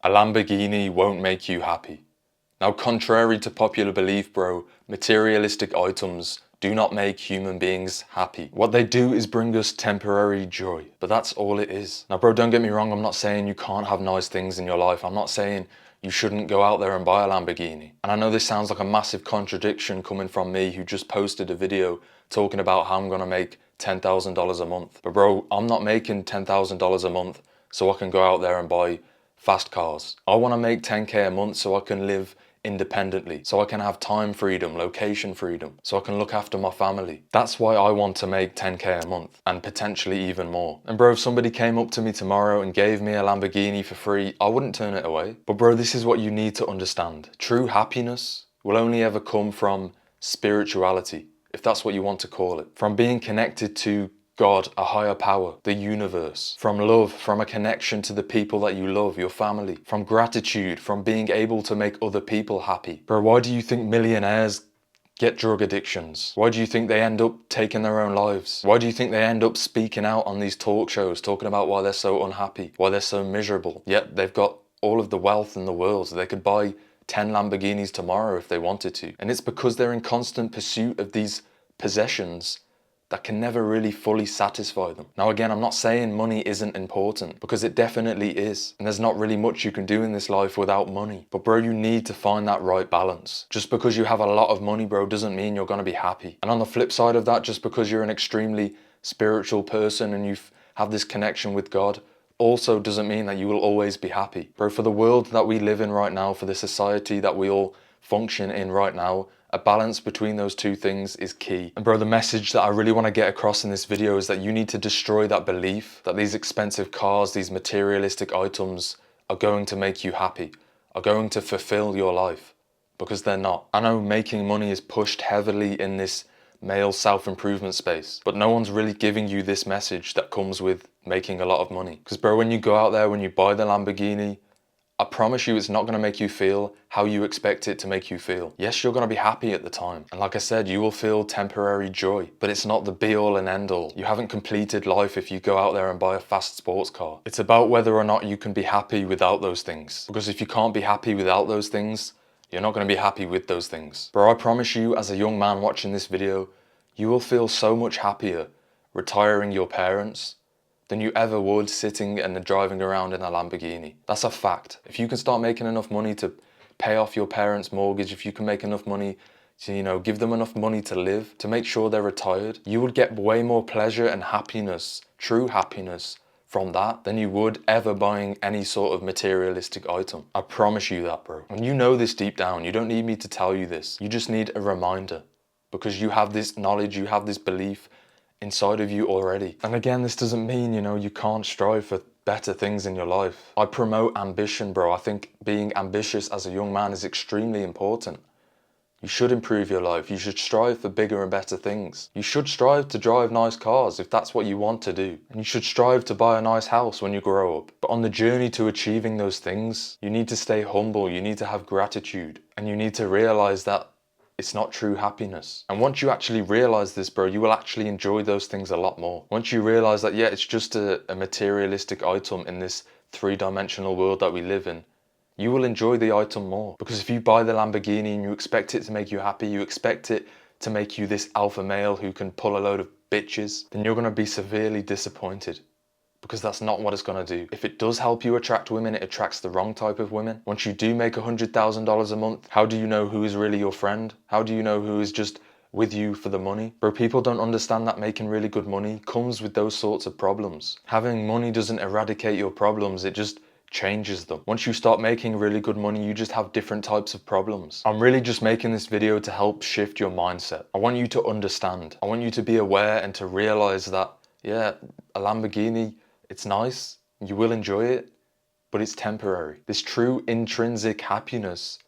A Lamborghini won't make you happy. Now, contrary to popular belief, bro, materialistic items do not make human beings happy. What they do is bring us temporary joy, but that's all it is. Now, bro, don't get me wrong, I'm not saying you can't have nice things in your life. I'm not saying you shouldn't go out there and buy a Lamborghini. And I know this sounds like a massive contradiction coming from me who just posted a video talking about how I'm gonna make $10,000 a month. But bro, I'm not making $10,000 a month so I can go out there and buy fast cars. I wanna make 10K a month so I can live independently, so I can have time freedom, location freedom, so I can look after my family. That's why I want to make 10K a month and potentially even more. And bro, if somebody came up to me tomorrow and gave me a Lamborghini for free, I wouldn't turn it away. But bro, this is what you need to understand. True happiness will only ever come from spirituality, if that's what you want to call it. From being connected to God, a higher power, the universe, from love, from a connection to the people that you love, your family, from gratitude, from being able to make other people happy. Bro, why do you think millionaires get drug addictions? Why do you think they end up taking their own lives? Why do you think they end up speaking out on these talk shows, talking about why they're so unhappy, why they're so miserable? Yet they've got all of the wealth in the world, so they could buy 10 Lamborghinis tomorrow if they wanted to. And it's because they're in constant pursuit of these possessions that can never really fully satisfy them. Now again, I'm not saying money isn't important, because it definitely is. And there's not really much you can do in this life without money. But bro, you need to find that right balance. Just because you have a lot of money, bro, doesn't mean you're gonna be happy. And on the flip side of that, just because you're an extremely spiritual person and you have this connection with God, also doesn't mean that you will always be happy. Bro, for the world that we live in right now, for the society that we all function in right now, a balance between those two things is key. And bro, the message that I really want to get across in this video is that you need to destroy that belief that these expensive cars, these materialistic items are going to make you happy, are going to fulfill your life, because they're not. I know making money is pushed heavily in this male self-improvement space, but no one's really giving you this message that comes with making a lot of money. Because bro, when you go out there, when you buy the Lamborghini, I promise you it's not going to make you feel how you expect it to make you feel. Yes, you're going to be happy at the time. And like I said, you will feel temporary joy, but it's not the be all and end all. You haven't completed life if you go out there and buy a fast sports car. It's about whether or not you can be happy without those things. Because if you can't be happy without those things, you're not going to be happy with those things. Bro, I promise you, as a young man watching this video, you will feel so much happier retiring your parents than you ever would sitting and driving around in a Lamborghini. That's a fact. If you can start making enough money to pay off your parents' mortgage, if you can make enough money to, give them enough money to live, to make sure they're retired, you would get way more pleasure and happiness, true happiness, from that than you would ever buying any sort of materialistic item. I promise you that, bro. And you know this deep down. You don't need me to tell you this. You just need a reminder, because you have this knowledge, you have this belief inside of you already. And again, this doesn't mean, you can't strive for better things in your life. I promote ambition, bro. I think being ambitious as a young man is extremely important. You should improve your life. You should strive for bigger and better things. You should strive to drive nice cars if that's what you want to do. And you should strive to buy a nice house when you grow up. But on the journey to achieving those things, you need to stay humble. You need to have gratitude. And you need to realize that it's not true happiness. And once you actually realize this, bro, you will actually enjoy those things a lot more. Once you realize that, yeah, it's just a materialistic item in this three-dimensional world that we live in, you will enjoy the item more. Because if you buy the Lamborghini and you expect it to make you happy, you expect it to make you this alpha male who can pull a load of bitches, then you're going to be severely disappointed. Because that's not what it's going to do. If it does help you attract women, it attracts the wrong type of women. Once you do make $100,000 a month, how do you know who is really your friend? How do you know who is just with you for the money? Bro, people don't understand that making really good money comes with those sorts of problems. Having money doesn't eradicate your problems, it just changes them. Once you start making really good money, you just have different types of problems. I'm really just making this video to help shift your mindset. I want you to understand. I want you to be aware and to realize that, yeah, a Lamborghini, it's nice, you will enjoy it, but it's temporary. This true intrinsic happiness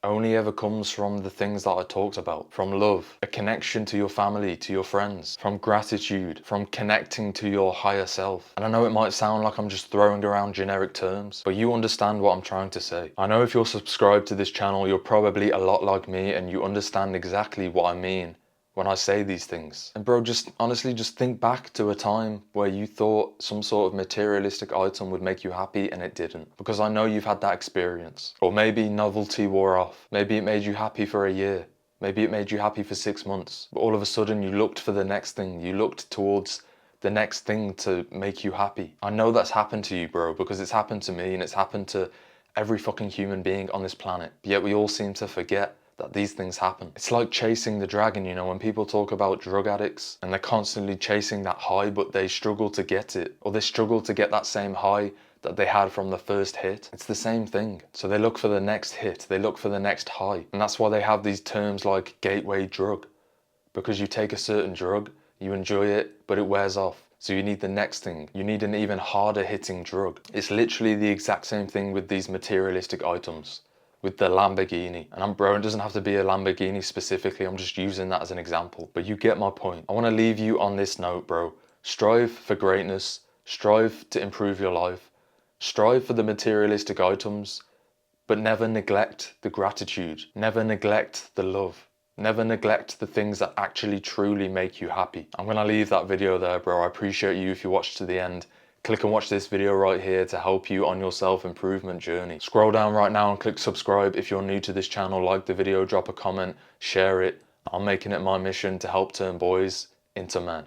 only ever comes from the things that I talked about. From love, a connection to your family, to your friends, from gratitude, from connecting to your higher self. And I know it might sound like I'm just throwing around generic terms, but you understand what I'm trying to say. I know if you're subscribed to this channel, you're probably a lot like me and you understand exactly what I mean when I say these things. And bro, just honestly, just think back to a time where you thought some sort of materialistic item would make you happy and it didn't. Because I know you've had that experience. Or maybe novelty wore off. Maybe it made you happy for a year. Maybe it made you happy for 6 months. But all of a sudden you looked for the next thing. You looked towards the next thing to make you happy. I know that's happened to you, bro, because it's happened to me and it's happened to every fucking human being on this planet. Yet we all seem to forget that these things happen. It's like chasing the dragon, you know, when people talk about drug addicts and they're constantly chasing that high, but they struggle to get it, or they struggle to get that same high that they had from the first hit. It's the same thing. So they look for the next hit, they look for the next high. And that's why they have these terms like gateway drug, because you take a certain drug, you enjoy it, but it wears off. So you need the next thing. You need an even harder hitting drug. It's literally the exact same thing with these materialistic items, with the Lamborghini. And bro, it doesn't have to be a Lamborghini specifically, I'm just using that as an example. But you get my point. I want to leave you on this note, bro. Strive for greatness, strive to improve your life, strive for the materialistic items, but never neglect the gratitude, never neglect the love. Never neglect the things that actually truly make you happy. I'm gonna leave that video there, bro. I appreciate you if you watched to the end. Click and watch this video right here to help you on your self-improvement journey. Scroll down right now and click subscribe if you're new to this channel. Like the video, drop a comment, share it. I'm making it my mission to help turn boys into men.